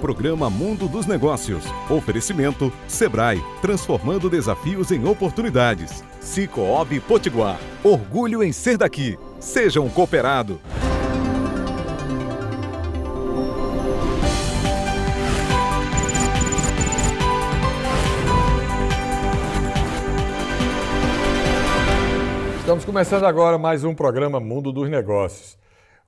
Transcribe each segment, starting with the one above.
Programa Mundo dos Negócios. Oferecimento Sebrae, transformando desafios em oportunidades. Cicobi Potiguar, orgulho em ser daqui. Seja um cooperado. Estamos começando agora mais um programa Mundo dos Negócios.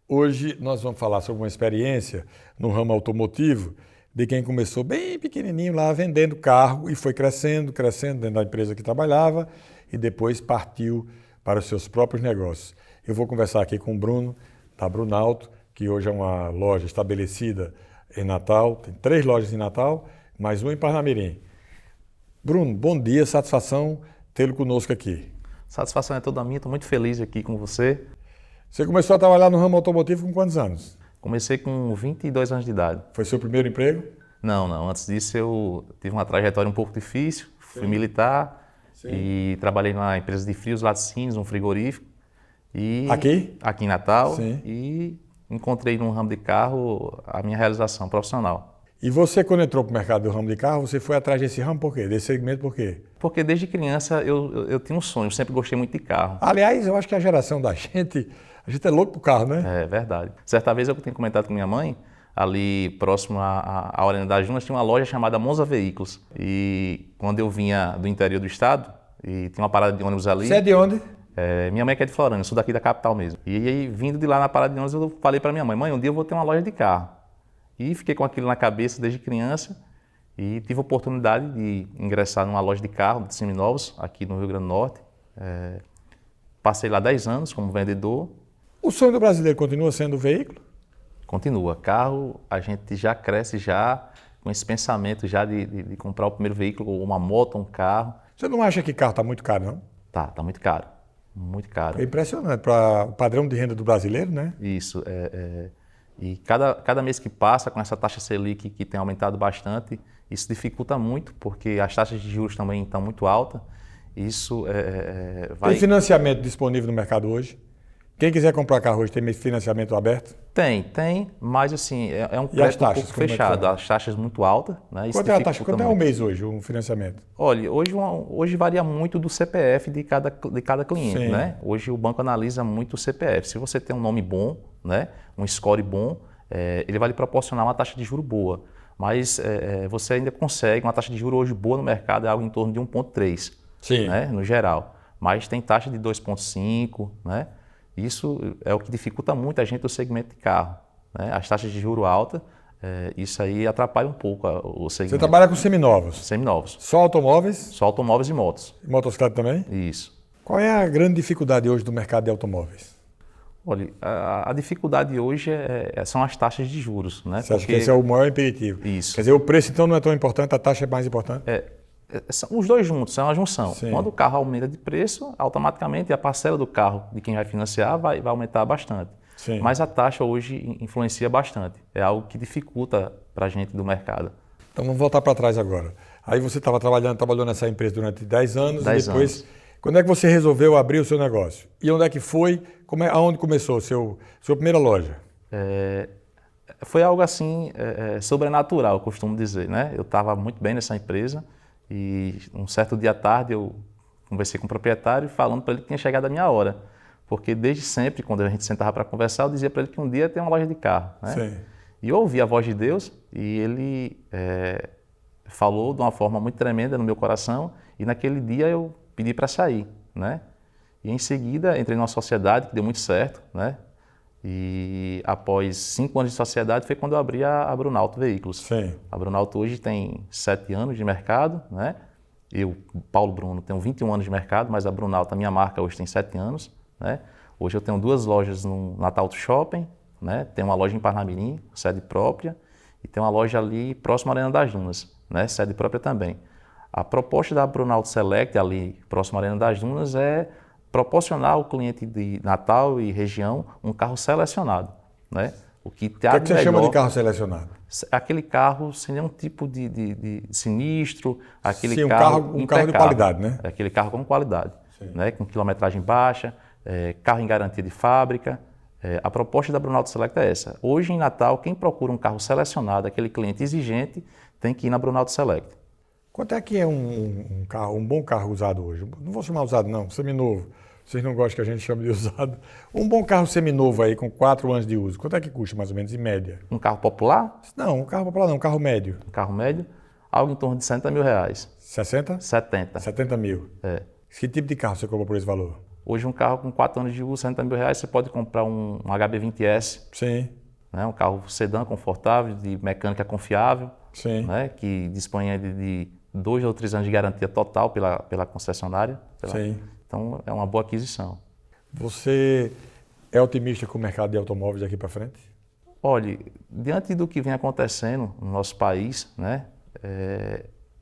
Hoje nós vamos falar sobre uma experiência no ramo automotivo de quem começou bem pequenininho lá vendendo carro e foi crescendo dentro da empresa que trabalhava e depois partiu para os seus próprios negócios. Eu vou conversar aqui com o Bruno, da Brunalto, que hoje é uma loja estabelecida em Natal, tem 3 lojas em Natal, mais uma em Parnamirim. Bruno, bom dia, satisfação tê-lo conosco aqui. Satisfação é toda minha, estou muito feliz aqui com você. Você começou a trabalhar no ramo automotivo com quantos anos? Comecei com 22 anos de idade. Foi seu primeiro emprego? Não. Antes disso eu tive uma trajetória um pouco difícil. Fui militar e trabalhei na empresa de frios laticínios, um frigorífico. E aqui? Aqui em Natal. Sim. E encontrei no ramo de carro a minha realização profissional. E você, quando entrou para o mercado do ramo de carro, você foi atrás desse ramo por quê? Desse segmento por quê? Porque desde criança eu tinha um sonho, eu sempre gostei muito de carro. Aliás, eu acho que a geração da gente, a gente é louco por carro, né? É verdade. Certa vez eu tenho comentado com minha mãe, ali próximo à Arena das Dunas, tinha uma loja chamada Monza Veículos. E quando eu vinha do interior do estado, e tinha uma parada de ônibus ali... Você é de onde? Minha mãe é de Florânia, eu sou daqui da capital mesmo. E aí, vindo de lá na parada de ônibus, eu falei para minha mãe, um dia eu vou ter uma loja de carro. E fiquei com aquilo na cabeça desde criança e tive a oportunidade de ingressar numa loja de carro de seminovos aqui no Rio Grande do Norte. Passei lá 10 anos como vendedor. O sonho do brasileiro continua sendo o veículo? Continua. Carro, a gente já cresce já com esse pensamento já de comprar o primeiro veículo, uma moto, um carro. Você não acha que carro está muito caro, não? Tá muito caro. Muito caro. É impressionante para o padrão de renda do brasileiro, né? Isso. E cada mês que passa, com essa taxa Selic que tem aumentado bastante, isso dificulta muito, porque as taxas de juros também estão muito altas. Isso vai... Tem financiamento disponível no mercado hoje? Quem quiser comprar carro hoje tem financiamento aberto? Tem, mas assim, é um crédito um pouco fechado. As taxas muito altas. Né? Quanto é a taxa? Quanto é um mês hoje, um financiamento? Olha, hoje varia muito do CPF de cada cliente. Sim. Né? Hoje o banco analisa muito o CPF. Se você tem um nome bom, né? Um score bom, ele vai lhe proporcionar uma taxa de juros boa. Mas você ainda consegue, uma taxa de juros hoje boa no mercado é algo em torno de 1,3, né? No geral. Mas tem taxa de 2,5, né? Isso é o que dificulta muito a gente no segmento de carro. Né? As taxas de juros altas, isso aí atrapalha um pouco o segmento. Você trabalha com seminovos? Seminovos. Só automóveis? Só automóveis e motos. E motocicleta também? Isso. Qual é a grande dificuldade hoje do mercado de automóveis? Olha, a dificuldade hoje são as taxas de juros. Né? Você acha que esse é o maior impeditivo? Isso. Quer dizer, o preço então não é tão importante, a taxa é mais importante? São os dois juntos, é uma junção. Sim. Quando o carro aumenta de preço, automaticamente a parcela do carro de quem vai financiar vai aumentar bastante. Sim. Mas a taxa hoje influencia bastante. É algo que dificulta para a gente do mercado. Então vamos voltar para trás agora. Aí você trabalhou nessa empresa durante 10 anos 10 e depois, anos. Quando é que você resolveu abrir o seu negócio? E onde é que foi? Aonde começou sua primeira loja? Foi algo assim sobrenatural, eu costumo dizer. Né? Eu estava muito bem nessa empresa e um certo dia à tarde eu conversei com o proprietário falando para ele que tinha chegado a minha hora. Porque desde sempre, quando a gente sentava para conversar, eu dizia para ele que um dia ia ter uma loja de carro. Né? Sim. E eu ouvi a voz de Deus e ele falou de uma forma muito tremenda no meu coração e naquele dia eu pedi para sair. Né? E em seguida entrei numa sociedade que deu muito certo. Né? E após 5 anos de sociedade foi quando eu abri a Brunalto Veículos. Sim. A Brunalto hoje tem 7 anos de mercado, né? Eu, Paulo Bruno, tenho 21 anos de mercado, mas a Brunalto, a minha marca, hoje tem 7 anos. Né? Hoje eu tenho 2 lojas no Natal Shopping, né? Tenho uma loja em Parnamirim, sede própria, e tem uma loja ali próximo à Arena das Dunas, né? Sede própria também. A proposta da Brunalto Select, ali próximo à Arena das Dunas, é proporcionar ao cliente de Natal e região um carro selecionado. Né? O que você chama de carro selecionado? Aquele carro sem nenhum tipo de sinistro, aquele Sim, carro um carro de qualidade, né? Aquele carro com qualidade, né? Com quilometragem baixa, carro em garantia de fábrica, A proposta da Brunalto Select é essa. Hoje, em Natal, quem procura um carro selecionado, aquele cliente exigente, tem que ir na Brunalto Select. Quanto é que é um carro, um bom carro usado hoje? Não vou chamar usado não, seminovo. Vocês não gostam que a gente chame de usado. Um bom carro seminovo aí, com 4 anos de uso, quanto é que custa mais ou menos, em média? Um carro popular? Não, um carro popular não, um carro médio. Um carro médio? Algo em torno de R$60 mil. 60? 70. 70 mil. Que tipo de carro você comprou por esse valor? Hoje um carro com 4 anos de uso, R$60 mil, você pode comprar um HB20S. Sim. Né? Um carro sedã confortável, de mecânica confiável. Sim. Né? Que dispõe de 2 ou 3 anos de garantia total pela concessionária. Sim. Então é uma boa aquisição. Você é otimista com o mercado de automóveis daqui para frente? Olha, diante do que vem acontecendo no nosso país, né?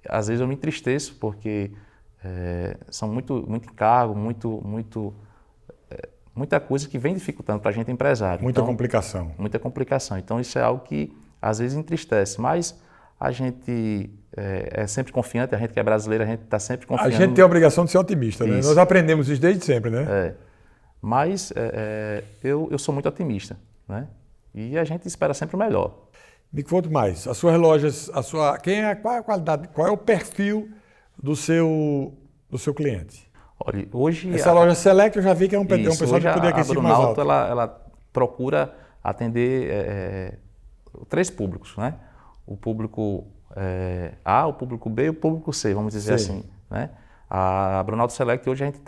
Às vezes eu me entristeço porque são muito encargo, muita coisa que vem dificultando para a gente empresário. Muita complicação. Muita complicação. Então isso é algo que às vezes entristece, mas a gente é sempre confiante, a gente que é brasileiro, a gente está sempre confiante. A gente tem a obrigação de ser otimista, né? Nós aprendemos isso desde sempre, né? Mas eu sou muito otimista, né? E a gente espera sempre o melhor. Me conta mais, as suas lojas, qual é a qualidade, qual é o perfil do seu cliente? Olha, hoje... Essa loja Select eu já vi que é um pessoal de poder aquisitivo mais alto. Ela procura atender 3 públicos, né? O público A, o público B e o público C, vamos dizer assim, né? A Brunalto Select hoje a gente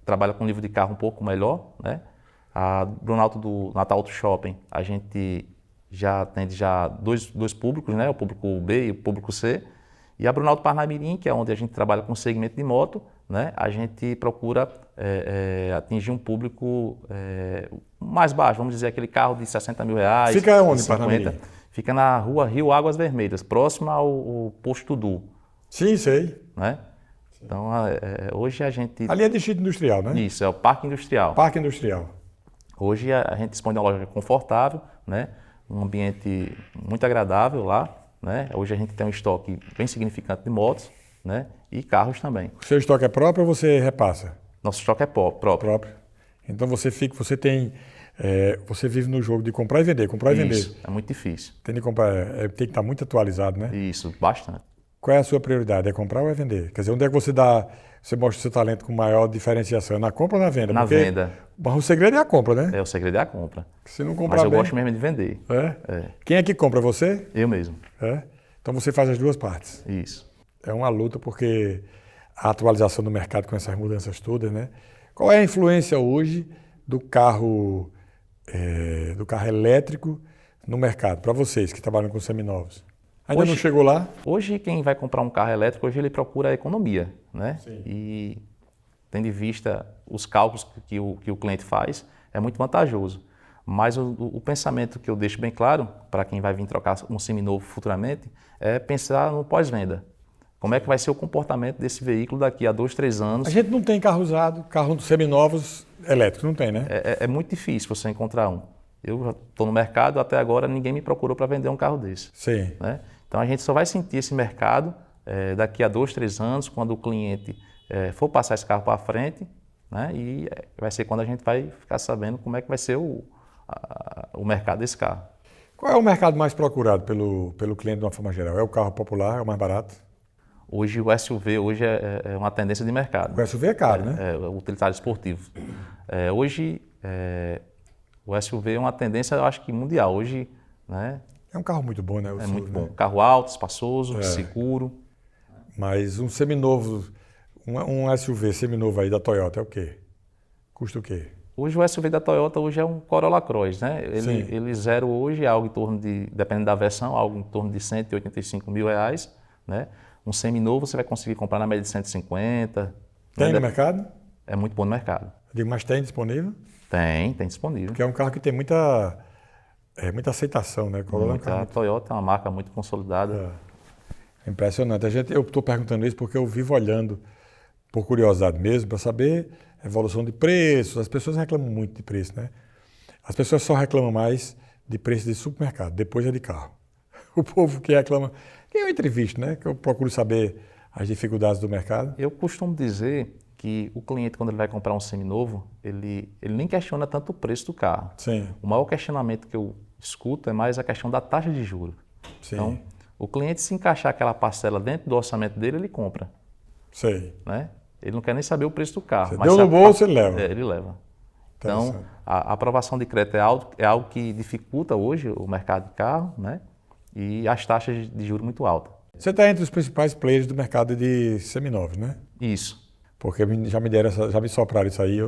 trabalha com um nível de carro um pouco melhor, né? A Brunalto do Natal Auto Shopping, a gente já atende dois públicos, né? O público B e o público C. E a Brunalto Parnamirim, que é onde a gente trabalha com segmento de moto, né? A gente procura atingir um público mais baixo, vamos dizer aquele carro de R$60 mil. Fica onde, Parnamirim? Fica na rua Rio Águas Vermelhas, próximo ao posto Tudu. Sim, sei. Né? Então, hoje a gente... Ali é distrito industrial, né? Isso, é o Parque Industrial. Parque Industrial. Hoje a gente dispõe de uma loja confortável, né? Um ambiente muito agradável lá, né? Hoje a gente tem um estoque bem significante de motos, né? E carros também. O seu estoque é próprio ou você repassa? Nosso estoque é próprio. Então você vive no jogo de comprar e vender, comprar e vender. Isso, é muito difícil. Tem que comprar, tem que estar muito atualizado, né? Isso, bastante. Qual é a sua prioridade? É comprar ou é vender? Quer dizer, onde é que você mostra o seu talento com maior diferenciação? Na compra ou na venda? Na venda. Mas o segredo é a compra, né? O segredo é a compra. Se não comprar Mas eu bem... gosto mesmo de vender. Quem é que compra? Você? Eu mesmo. Então você faz as duas partes. Isso. É uma luta porque a atualização do mercado com essas mudanças todas, né? Qual é a influência hoje do carro elétrico no mercado, para vocês que trabalham com seminovos? Ainda não chegou lá? Hoje, quem vai comprar um carro elétrico, hoje ele procura a economia, né? Sim. E tendo em vista os cálculos que o cliente faz, é muito vantajoso. Mas o pensamento que eu deixo bem claro para quem vai vir trocar um seminovo futuramente é pensar no pós-venda. Como é que vai ser o comportamento desse veículo daqui a 2, 3 anos? A gente não tem carro usado, carro seminovos elétricos, não tem, né? É muito difícil você encontrar um. Eu já estou no mercado, até agora ninguém me procurou para vender um carro desse. Sim. Né? Então a gente só vai sentir esse mercado daqui a 2, 3 anos, quando o cliente for passar esse carro para frente, né? E vai ser quando a gente vai ficar sabendo como é que vai ser o mercado desse carro. Qual é o mercado mais procurado pelo cliente de uma forma geral? É o carro popular, é o mais barato? Hoje o SUV é uma tendência de mercado. O SUV é caro, né? O utilitário esportivo. Hoje o SUV é uma tendência, eu acho que mundial. Hoje, né? É um carro muito bom, né? É muito bom. Carro alto, espaçoso, seguro. Mas um seminovo, um SUV seminovo aí da Toyota é o quê? Custa o quê? Hoje o SUV da Toyota hoje é um Corolla Cross, né? Ele zero hoje é algo em torno de, dependendo da versão, algo em torno de R$185 mil, né? Um seminovo você vai conseguir comprar na média de 150. Tem no mercado? É muito bom no mercado. Mas tem disponível? Tem disponível. Porque é um carro que tem muita aceitação, né? A Toyota é uma marca muito consolidada. É impressionante. Eu estou perguntando isso porque eu vivo olhando, por curiosidade mesmo, para saber a evolução de preços. As pessoas reclamam muito de preço, né? As pessoas só reclamam mais de preço de supermercado, depois é de carro. O povo que reclama... Que eu entrevisto, né? Que eu procuro saber as dificuldades do mercado. Eu costumo dizer que o cliente, quando ele vai comprar um seminovo, ele nem questiona tanto o preço do carro. Sim. O maior questionamento que eu escuto é mais a questão da taxa de juros. Sim. Então, o cliente, se encaixar aquela parcela dentro do orçamento dele, ele compra. Sei. Né? Ele não quer nem saber o preço do carro. Você deu no bolso, ele leva. Ele leva. Então, a aprovação de crédito é algo que dificulta hoje o mercado de carro, né? E as taxas de juros muito altas. Você está entre os principais players do mercado de seminovos, né? Isso. Porque já me sopraram isso aí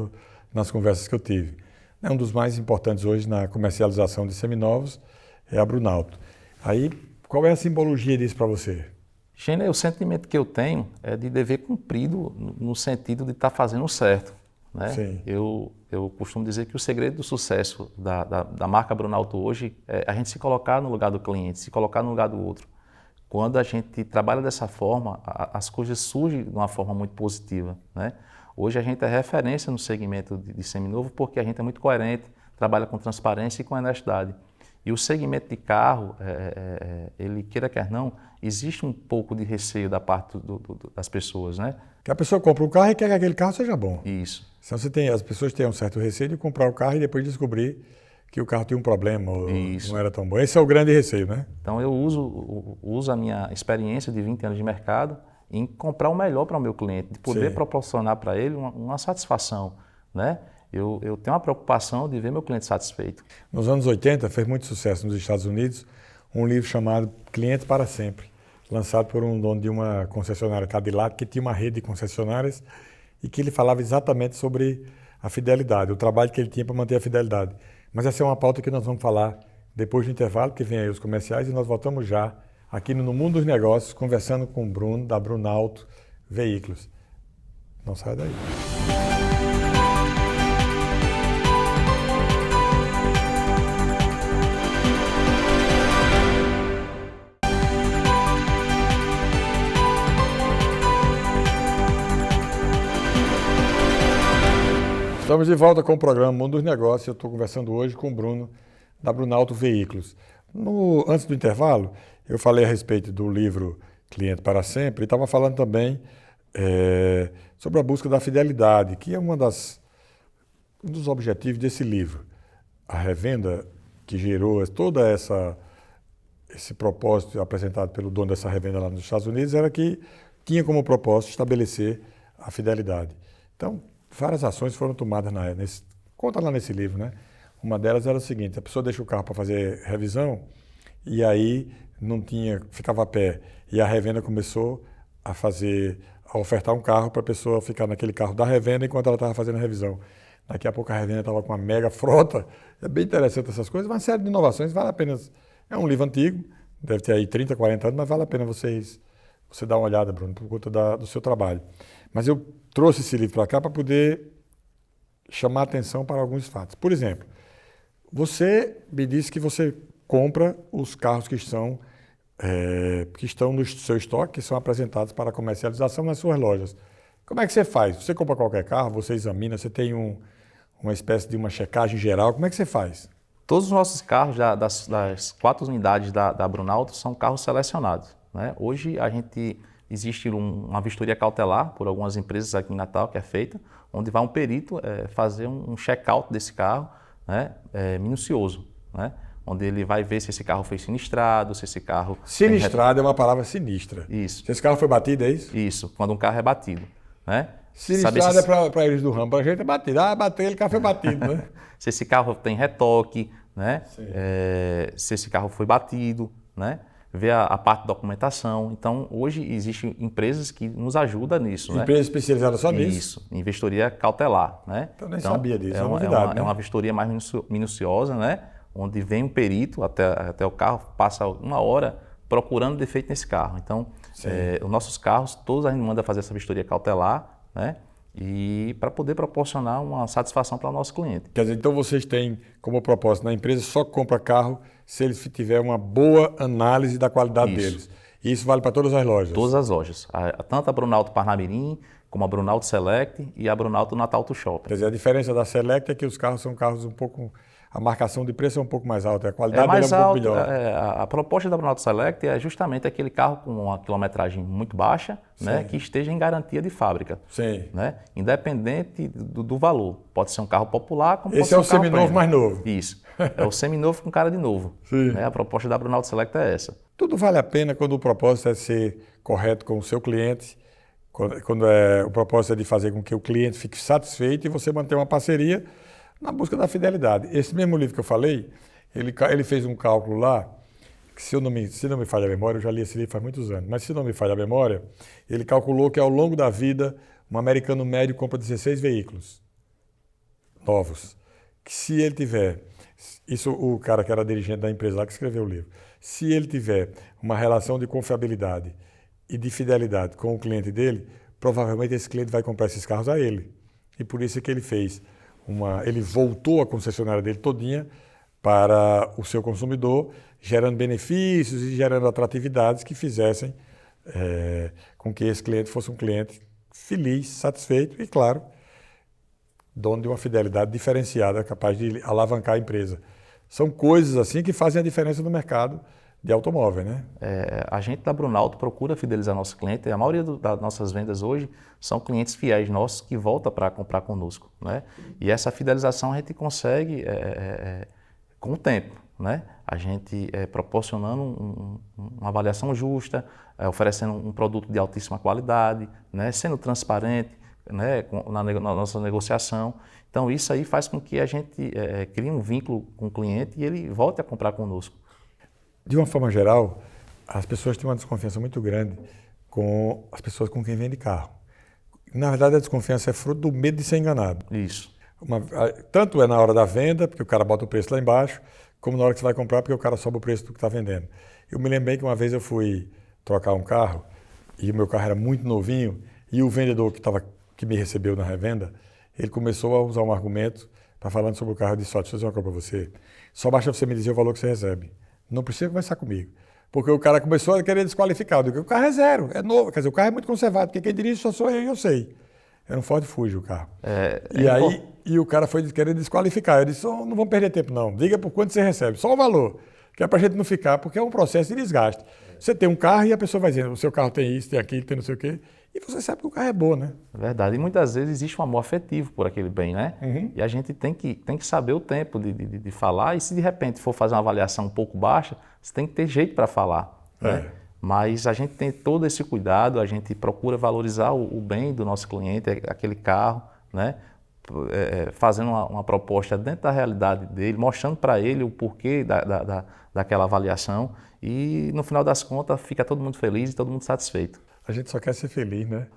nas conversas que eu tive. Um dos mais importantes hoje na comercialização de seminovos é a Brunalto. Aí, qual é a simbologia disso para você? Gênero, o sentimento que eu tenho é de dever cumprido no sentido de estar fazendo o certo. Né? Sim. Eu costumo dizer que o segredo do sucesso da marca Brunalto hoje é a gente se colocar no lugar do cliente, se colocar no lugar do outro. Quando a gente trabalha dessa forma, as coisas surgem de uma forma muito positiva. Né? Hoje a gente é referência no segmento de seminovo porque a gente é muito coerente, trabalha com transparência e com honestidade. E o segmento de carro, ele queira quer não, existe um pouco de receio da parte das pessoas, né? Que a pessoa compra um carro e quer que aquele carro seja bom. Isso. Então as pessoas têm um certo receio de comprar o carro e depois descobrir que o carro tinha um problema ou não era tão bom. Esse é o grande receio, né? Então eu uso a minha experiência de 20 anos de mercado em comprar o melhor para o meu cliente, de poder proporcionar para ele uma satisfação, né? Eu tenho uma preocupação de ver meu cliente satisfeito. Nos anos 80, fez muito sucesso nos Estados Unidos um livro chamado Cliente para Sempre, lançado por um dono de uma concessionária Cadillac, que tinha uma rede de concessionárias e que ele falava exatamente sobre a fidelidade, o trabalho que ele tinha para manter a fidelidade. Mas essa é uma pauta que nós vamos falar depois do intervalo, que vem aí os comerciais, e nós voltamos já aqui no Mundo dos Negócios, conversando com o Bruno, da Brunalto Veículos. Não sai daí. Estamos de volta com o programa Mundo dos Negócios. Eu estou conversando hoje com o Bruno, da Brunalto Veículos. Antes do intervalo, eu falei a respeito do livro Cliente para Sempre e estava falando também sobre a busca da fidelidade, que é um dos objetivos desse livro. A revenda que gerou todo esse propósito apresentado pelo dono dessa revenda lá nos Estados Unidos era que tinha como propósito estabelecer a fidelidade. Então, várias ações foram tomadas conta lá nesse livro, né? Uma delas era o seguinte: a pessoa deixa o carro para fazer revisão e aí ficava a pé. E a revenda começou a ofertar um carro para a pessoa ficar naquele carro da revenda enquanto ela estava fazendo a revisão. Daqui a pouco a revenda estava com uma mega frota. É bem interessante essas coisas, uma série de inovações, vale a pena. É um livro antigo, deve ter aí 30, 40 anos, mas vale a pena você dar uma olhada, Bruno, por conta do seu trabalho. Mas eu trouxe esse livro para cá para poder chamar a atenção para alguns fatos. Por exemplo, você me disse que você compra os carros que estão no seu estoque, que são apresentados para comercialização nas suas lojas. Como é que você faz? Você compra qualquer carro, você examina, você tem uma espécie de uma checagem geral, como é que você faz? Todos os nossos carros, das 4 unidades da Brunalto, são carros selecionados. Né? Hoje existe uma vistoria cautelar por algumas empresas aqui em Natal que é feita, onde vai um perito fazer um check-out desse carro, né, minucioso, né, onde ele vai ver se esse carro foi sinistrado, se esse carro... Sinistrado é uma palavra sinistra. Isso. Se esse carro foi batido, é isso? Isso, quando um carro é batido. Né? Sinistrado é para eles do ramo, para a gente é batido. Bateu, ele carro foi batido, né? Se esse carro tem retoque, né? Se esse carro foi batido, né? Ver a parte de documentação. Então, hoje existem empresas que nos ajudam nisso. Empresas especializadas só nisso? Isso, em vistoria cautelar. Né? Então, nem sabia disso, é uma novidade. É uma vistoria mais minuciosa, né? Onde vem um perito até o carro, passa 1 hora procurando defeito nesse carro. Então, os nossos carros, todos a gente manda fazer essa vistoria cautelar, né? E para poder proporcionar uma satisfação para o nosso cliente. Quer dizer, então vocês têm como propósito na empresa só compra carro se ele tiver uma boa análise da qualidade deles. E isso vale para todas as lojas? Todas as lojas. Tanto a Brunalto Parnamirim, como a Brunalto Select e a Brunalto Natal Auto Shopping. Quer dizer, a diferença da Select é que os carros são carros um pouco a marcação de preço é um pouco mais alta, a qualidade mais dele é um alto, pouco melhor. a proposta da Brunalto Select é justamente aquele carro com uma quilometragem muito baixa, né, que esteja em garantia de fábrica. Sim. Né, independente do valor. Pode ser um carro popular, como pode Esse ser é um o carro seminovo premium. mais novo. Isso. É o seminovo com cara de novo. Sim. Né, a proposta da Brunalto Select é essa. Tudo vale a pena quando o propósito é ser correto com o seu cliente, quando o propósito é de fazer com que o cliente fique satisfeito e você manter uma parceria na busca da fidelidade. Esse mesmo livro que eu falei, ele fez um cálculo lá, que se não me falha a memória, eu já li esse livro faz muitos anos, mas se não me falha a memória, ele calculou que ao longo da vida, um americano médio compra 16 veículos novos. Que se ele tiver, isso o cara que era dirigente da empresa lá que escreveu o livro, se ele tiver uma relação de confiabilidade e de fidelidade com o cliente dele, provavelmente esse cliente vai comprar esses carros a ele. E por isso é que ele fez ele voltou a concessionária dele todinha para o seu consumidor, gerando benefícios e gerando atratividades que fizessem com que esse cliente fosse um cliente feliz, satisfeito e, claro, dono de uma fidelidade diferenciada, capaz de alavancar a empresa. São coisas assim que fazem a diferença no mercado de automóvel, né? A gente da Brunalto procura fidelizar nosso cliente. A maioria das nossas vendas hoje são clientes fiéis nossos que voltam para comprar conosco, né? E essa fidelização a gente consegue com o tempo, né? A gente proporcionando uma avaliação justa, oferecendo um produto de altíssima qualidade, né? Sendo transparente, né? na nossa negociação. Então isso aí faz com que a gente crie um vínculo com o cliente e ele volte a comprar conosco. De uma forma geral, as pessoas têm uma desconfiança muito grande com as pessoas com quem vende carro. Na verdade, a desconfiança é fruto do medo de ser enganado. Isso. Tanto é na hora da venda, porque o cara bota o preço lá embaixo, como na hora que você vai comprar, porque o cara sobe o preço do que está vendendo. Eu me lembrei que uma vez eu fui trocar um carro, e o meu carro era muito novinho, e o vendedor que me recebeu na revenda, ele começou a usar um argumento para falando sobre o carro. Eu disse: deixa eu fazer uma coisa para você. Só basta você me dizer o valor que você recebe. Não precisa conversar comigo. Porque o cara começou a querer desqualificar. Eu digo: o carro é zero, é novo. Quer dizer, o carro é muito conservado, porque quem dirige só sou eu e eu sei. Era um Ford Fuji o carro. E o cara foi querer desqualificar. Eu disse: não vamos perder tempo não. Diga por quanto você recebe, só o valor. Que é para a gente não ficar, porque é um processo de desgaste. Você tem um carro e a pessoa vai dizendo: o seu carro tem isso, tem aquilo, tem não sei o quê. E você sabe que o carro é bom, né? É verdade. E muitas vezes existe um amor afetivo por aquele bem, né? Uhum. E a gente tem que saber o tempo de falar. E se de repente for fazer uma avaliação um pouco baixa, você tem que ter jeito para falar. Né? Mas a gente tem todo esse cuidado, a gente procura valorizar o bem do nosso cliente, aquele carro, né? Fazendo uma proposta dentro da realidade dele, mostrando para ele o porquê daquela avaliação. E no final das contas fica todo mundo feliz e todo mundo satisfeito. A gente só quer ser feliz, né?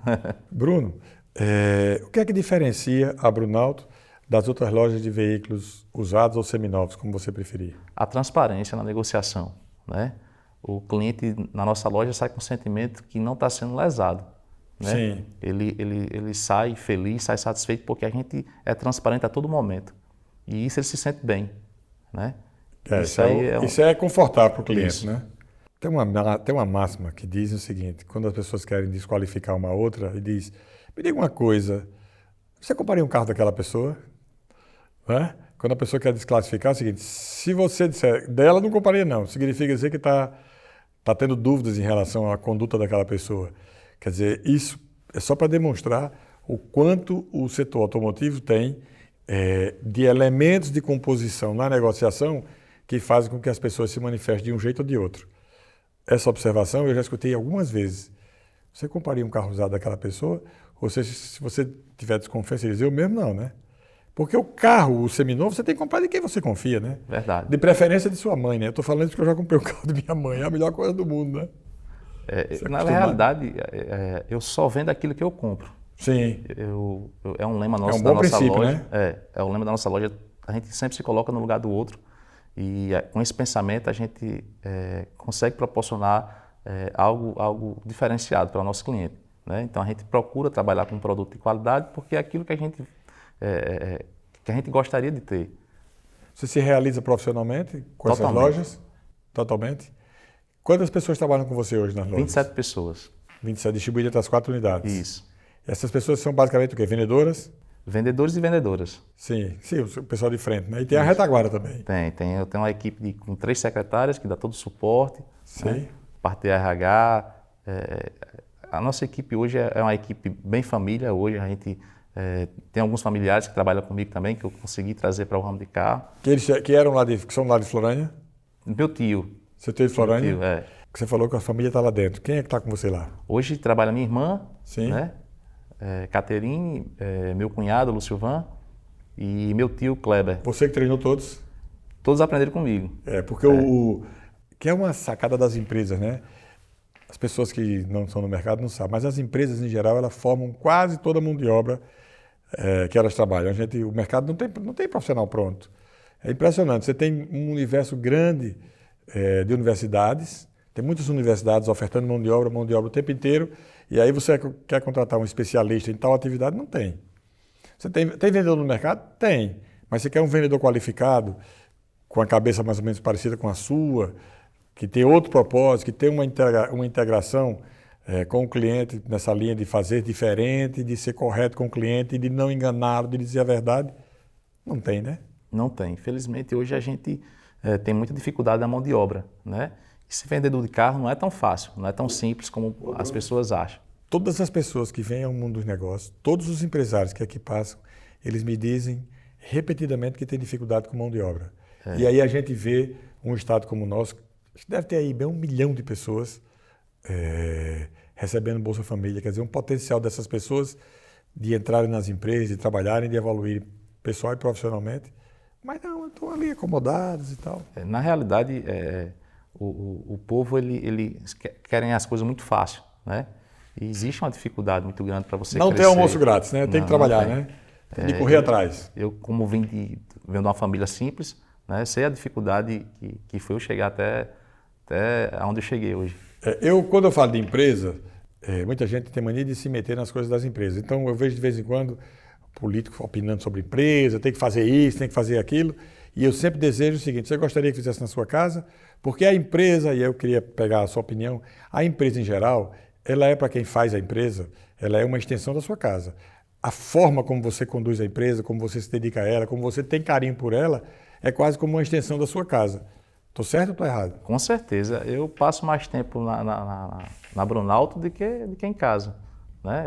Bruno, o que é que diferencia a Brunalto das outras lojas de veículos usados ou seminovos, como você preferir? A transparência na negociação, né? O cliente na nossa loja sai com o sentimento que não está sendo lesado. Né? Sim. Ele sai feliz, sai satisfeito porque a gente é transparente a todo momento. E isso ele se sente bem. Né? Isso é confortável para o cliente, isso. Né? Tem uma máxima que diz o seguinte: quando as pessoas querem desqualificar uma outra, e diz: me diga uma coisa, você compraria um carro daquela pessoa? Né? Quando a pessoa quer desclassificar, é o seguinte: se você disser dela, não compraria não, significa dizer que está tendo dúvidas em relação à conduta daquela pessoa. Quer dizer, isso é só para demonstrar o quanto o setor automotivo tem de elementos de composição na negociação que fazem com que as pessoas se manifestem de um jeito ou de outro. Essa observação eu já escutei algumas vezes. Você compraria um carro usado daquela pessoa? Ou seja, se você tiver desconfiança, ele diz: eu mesmo não, né? Porque o carro, o seminovo, você tem que comprar de quem você confia, né? Verdade. De preferência de sua mãe, né? Eu estou falando isso porque eu já comprei o carro de minha mãe, é a melhor coisa do mundo, né? Na realidade, eu só vendo aquilo que eu compro. Sim. É um lema nosso, é um bom da nossa princípio, loja. Né? É um lema da nossa loja. A gente sempre se coloca no lugar do outro. E com esse pensamento a gente consegue proporcionar algo diferenciado para o nosso cliente. Né? Então a gente procura trabalhar com um produto de qualidade porque é aquilo que a gente gostaria de ter. Você se realiza profissionalmente com essas lojas? Totalmente. Quantas pessoas trabalham com você hoje nas lojas? 27 pessoas. 27, distribuídas entre as 4 unidades. Isso. E essas pessoas são basicamente o quê? Vendedoras? vendedores e vendedoras. Sim, o pessoal de frente, né? E tem a retaguarda também. Eu tenho uma equipe com 3 secretárias que dá todo o suporte. Sim. Né? Parte de RH. A nossa equipe hoje é uma equipe bem família. Hoje a gente tem alguns familiares que trabalham comigo também, que eu consegui trazer para o ramo de carro. Que são lá de Florânia? Meu tio. Seu tio de Florânia? Meu tio, Que você falou que a família está lá dentro. Quem é que está com você lá? Hoje trabalha minha irmã, Sim. né? Caterine, meu cunhado, Lucilvan, e meu tio, Kleber. Você que treinou todos? Todos aprenderam comigo. Porque que é uma sacada das empresas, né? As pessoas que não estão no mercado não sabem, mas as empresas, em geral, elas formam quase toda a mão de obra que elas trabalham. O mercado não tem profissional pronto. É impressionante. Você tem um universo grande de universidades, tem muitas universidades ofertando mão de obra o tempo inteiro, e aí você quer contratar um especialista em tal atividade? Não tem. Você tem vendedor no mercado? Tem. Mas você quer um vendedor qualificado, com a cabeça mais ou menos parecida com a sua, que tem outro propósito, que tem uma integração com o cliente nessa linha de fazer diferente, de ser correto com o cliente, de não enganá-lo, de dizer a verdade? Não tem, né? Não tem. Infelizmente, hoje a gente tem muita dificuldade na mão de obra, né? E ser vendedor de carro não é tão fácil, não é tão simples como as pessoas acham. Todas as pessoas que vêm ao mundo dos negócios, todos os empresários que aqui passam, eles me dizem repetidamente que tem dificuldade com mão de obra. E aí a gente vê um estado como o nosso, que deve ter aí bem 1 milhão de pessoas recebendo Bolsa Família, quer dizer, um potencial dessas pessoas de entrarem nas empresas, de trabalharem, de evoluírem pessoal e profissionalmente, mas não, estão ali acomodados e tal. Na realidade, o povo, eles querem as coisas muito fácil, né? E existe uma dificuldade muito grande para você não crescer. Não tem almoço grátis, né? Tem que trabalhar, né? Tem de correr atrás. Eu, como venho de uma família simples, né, sei a dificuldade que foi eu chegar até onde eu cheguei hoje. Quando eu falo de empresa, muita gente tem mania de se meter nas coisas das empresas. Então, eu vejo de vez em quando político opinando sobre empresa, tem que fazer isso, tem que fazer aquilo. E eu sempre desejo o seguinte: você gostaria que fizesse na sua casa? Porque a empresa, e eu queria pegar a sua opinião, a empresa em geral, ela é para quem faz a empresa, ela é uma extensão da sua casa. A forma como você conduz a empresa, como você se dedica a ela, como você tem carinho por ela, é quase como uma extensão da sua casa. Estou certo ou estou errado? Com certeza. Eu passo mais tempo na Brunalto do que em casa, né?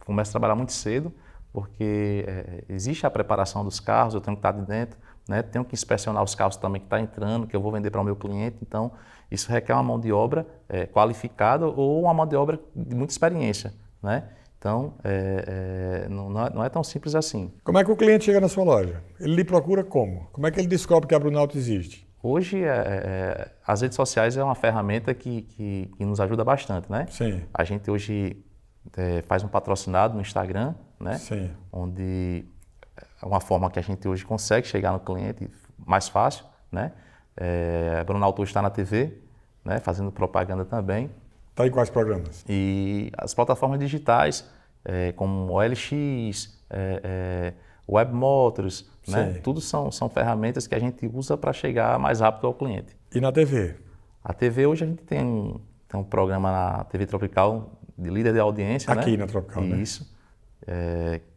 Começo a trabalhar muito cedo, porque existe a preparação dos carros, eu tenho que estar de dentro, né? Tenho que inspecionar os carros também que estão entrando, que eu vou vender para o meu cliente. Então, isso requer uma mão de obra qualificada ou uma mão de obra de muita experiência, né? Então, não é tão simples assim. Como é que o cliente chega na sua loja? Ele lhe procura como? Como é que ele descobre que a Brunalto existe? Hoje, as redes sociais é uma ferramenta que nos ajuda bastante, né? Sim. A gente hoje faz um patrocinado no Instagram, né? Sim. Onde é uma forma que a gente hoje consegue chegar no cliente mais fácil, né? A Brunalto hoje está na TV, né? Fazendo propaganda também. Está em quais programas? E as plataformas digitais, como OLX, Web Motors, né? Tudo são ferramentas que a gente usa para chegar mais rápido ao cliente. E na TV? A TV hoje a gente tem um programa na TV Tropical de líder de audiência, aqui, né? Na Tropical, Isso,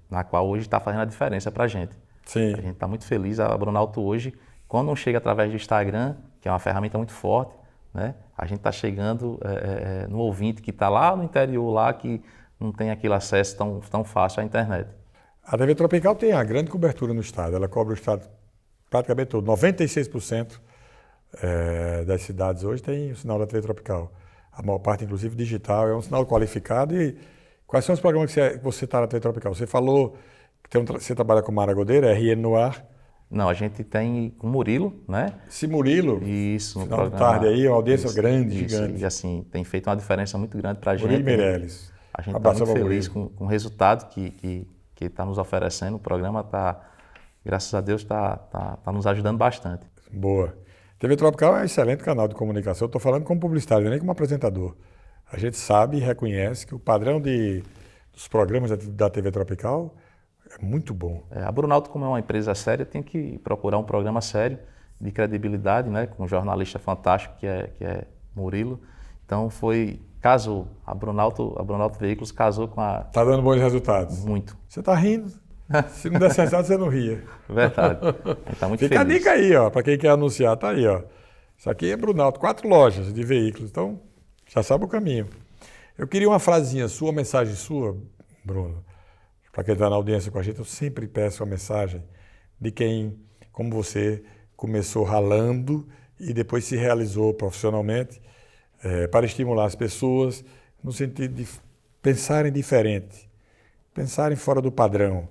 na qual hoje está fazendo a diferença para a gente. Sim. A gente está muito feliz. A Brunalto hoje, quando não chega através do Instagram, que é uma ferramenta muito forte, né? A gente está chegando no ouvinte que está lá no interior, lá que não tem aquele acesso tão fácil à internet. A TV Tropical tem a grande cobertura no estado. Ela cobre o estado praticamente todo. 96% das cidades hoje tem o sinal da TV Tropical. A maior parte, inclusive, digital. É um sinal qualificado. E quais são os programas que você está na TV Tropical? Você falou que você trabalha com Mara Godeira, RN no ar. Não, a gente tem o Murilo, né? Esse Murilo, isso, no final programa, de tarde aí, uma audiência isso, grande, isso, gigante. E assim, tem feito uma diferença muito grande para a gente. Murilo Meirelles. A gente está muito feliz com o resultado que está nos oferecendo. O programa graças a Deus, está nos ajudando bastante. Boa. TV Tropical é um excelente canal de comunicação. Eu estou falando como publicitário, nem como apresentador. A gente sabe e reconhece que o padrão dos programas da TV Tropical é muito bom. A Brunalto, como é uma empresa séria, tem que procurar um programa sério, de credibilidade, né, com um jornalista fantástico que é Murilo. Então casou. A Brunalto Veículos casou com a... Está dando bons resultados. Muito. Você está rindo? Se não desse resultado, você não ria. Verdade. Está muito Fica feliz. a dica aí, ó, para quem quer anunciar, tá aí, ó. Isso aqui é Brunalto, 4 lojas de veículos, então já sabe o caminho. Eu queria uma frasinha sua, uma mensagem sua, Bruno, para quem está na audiência com a gente. Eu sempre peço a mensagem de quem, como você, começou ralando e depois se realizou profissionalmente, para estimular as pessoas no sentido de pensarem diferente, pensarem fora do padrão,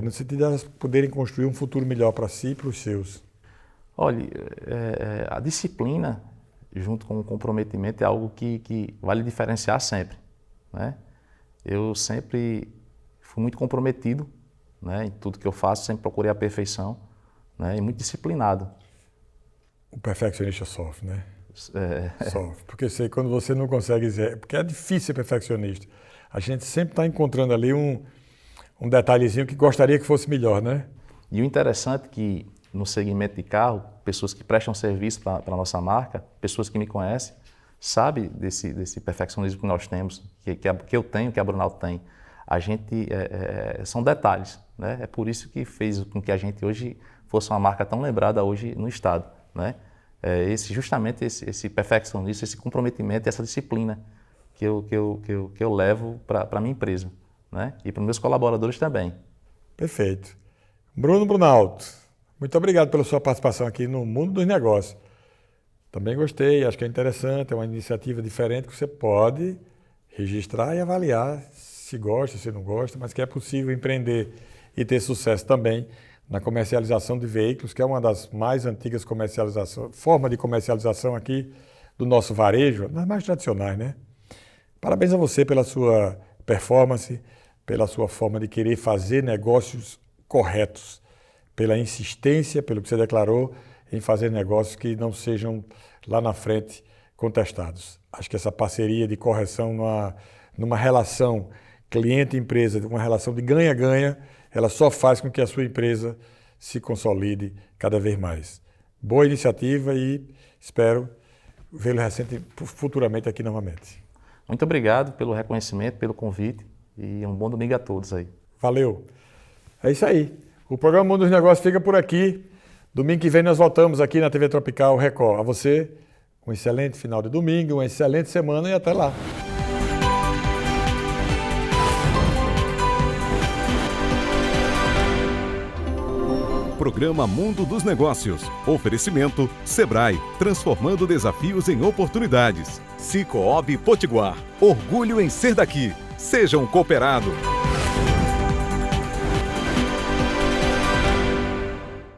no sentido de elas poderem construir um futuro melhor para si e para os seus. Olha, a disciplina, junto com o comprometimento, é algo que vale diferenciar sempre, né? Eu sempre fui muito comprometido, né, em tudo que eu faço, sempre procurei a perfeição, né, e muito disciplinado. O perfeccionista sofre, né? É, Sofre, porque quando você não consegue, porque é difícil ser perfeccionista. A gente sempre está encontrando ali um detalhezinho que gostaria que fosse melhor, né? E o interessante é que no segmento de carro, pessoas que prestam serviço para a nossa marca, pessoas que me conhecem, sabem desse perfeccionismo que nós temos, que eu tenho, que a Brunalto tem. A gente, são detalhes, né? É por isso que fez com que a gente hoje fosse uma marca tão lembrada hoje no estado, né? Justamente esse perfeccionismo, esse comprometimento, essa disciplina que eu levo para a minha empresa, né? E para os meus colaboradores também. Perfeito. Bruno Brunalto, muito obrigado pela sua participação aqui no Mundo dos Negócios. Também gostei, acho que é interessante, é uma iniciativa diferente que você pode registrar e avaliar se gosta, se não gosta, mas que é possível empreender e ter sucesso também na comercialização de veículos, que é uma das mais antigas formas de comercialização aqui do nosso varejo, das mais tradicionais, né? Parabéns a você pela sua performance, pela sua forma de querer fazer negócios corretos, pela insistência, pelo que você declarou, em fazer negócios que não sejam lá na frente contestados. Acho que essa parceria de correção numa relação cliente-empresa, uma relação de ganha-ganha, ela só faz com que a sua empresa se consolide cada vez mais. Boa iniciativa e espero vê-lo futuramente aqui novamente. Muito obrigado pelo reconhecimento, pelo convite e um bom domingo a todos aí. Valeu. É isso aí. O programa Mundo dos Negócios fica por aqui. Domingo que vem nós voltamos aqui na TV Tropical Record. A você, um excelente final de domingo, uma excelente semana e até lá. Programa Mundo dos Negócios. Oferecimento Sebrae, transformando desafios em oportunidades. Cicobi Potiguar, orgulho em ser daqui. Seja um cooperado.